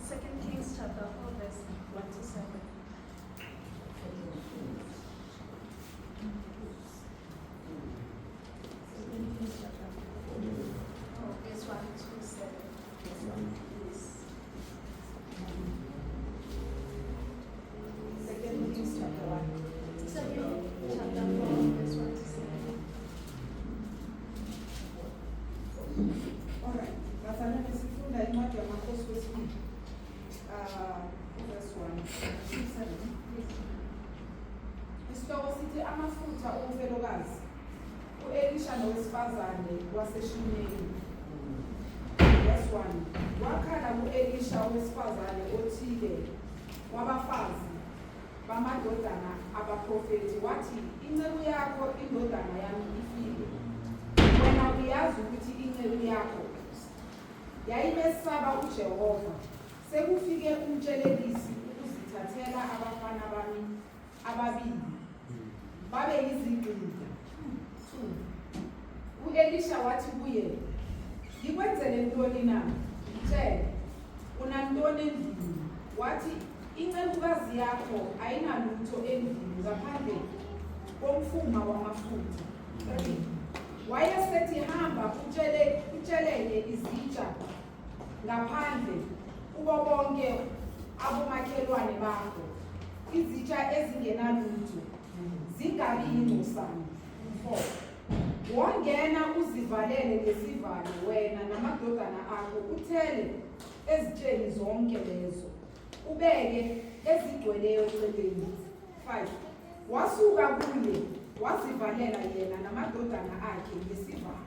Second Kings chapter 4 verse 1 to 7. Amafutha omfelokazi u-Elisha nowesifazane waseshunemi. Verse 1. Wakhala ku-Elisha owesifazane othile wabafazi bamadodana abaprofethi wathi, inceku yakho indodana yami ifile. Wena uyazi ukuthi inceku yakho yayimesaba uJehova. Sekufike umtshelelisi ukuzithathela abafana bami ababili babe yizigqila. 2. U-Elisha wathi kuye, ngikwenzele ntoni na? Mtshele, unantoni endlini? Wathi, incekukazi yakho ayinalutho endlini ngaphandle komfuma wamafutha. 3. Wayesethi hamba utshelele izitsha ngaphandle kubo bonke abomakhelwane bakho, izitsha ezingenalutho zingabi yingcosana. 4. Wongena uzivalele ngesivalo wena namadodana akho, uthele ezitsheni zonke lezo, ubeke ezigcweleyo eceleni. 5. Wasuka kuye wazivalela yena namadodana akhe ngesivalo.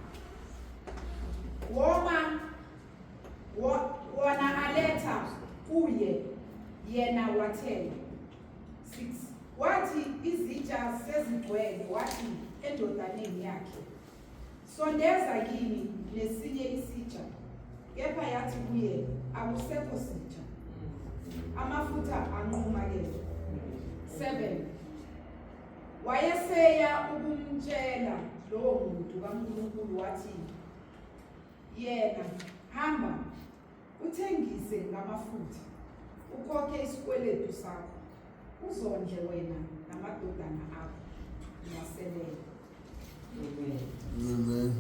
Wona aletha kuye yena wathela. 6. Wathi izitsha sezigcwele, wathi endodaneni yakhe, sondeza kimi nesinye isitsha. Kepha yathi kuye, akusekho sitsha. Amafutha anquma-ke. 7. Wayeseya ukumtshela lowo muntu kaNkulunkulu wathi, yena hamba uthengise ngamafutha, ukhokhe isikweletu sakho, uzondle wena namadodana akho naselele. Amen.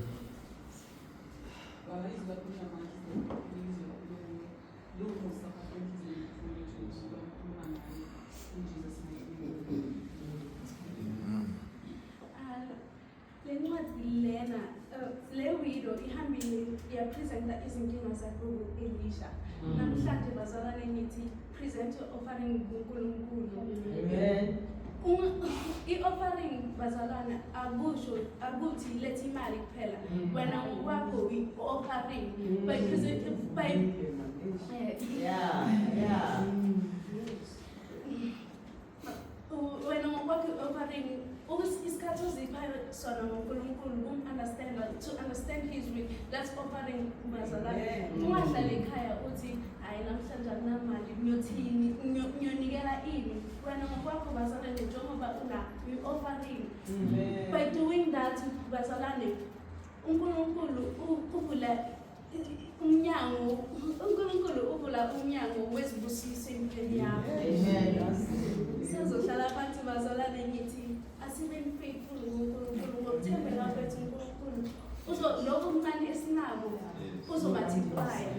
Le widow ihambile iyapresenta izinkinga zakhe ku-Elisha. Namhlanje bazalwane nithi present offering kuNkulunkulu. Amen. I-offering bazalwane akuthi letha imali kuphela. Wena ngokwakho i-offering by wena ngokwakho i-offering isikhathi oziphayo sona ngoNkulunkulu to understand his will. That's offering bazalwane. Ungahlala ekhaya uthi hayi namhlanje akunamali ngiyothini ngiyonikela ini. Wena ngokwakho bazalwane njengoba una i-offering. By doing that bazalwane uNkulunkulu uvula umnyango. uNkulunkulu uvula umnyango wezibusiso empilweni yakho. Sizohlala phansi bazalwane ngithi asibeni faithful uNkulunkulu ngokuthembela kwethu uNkulunkulu. Lokho mncane esinabo uzobathipaya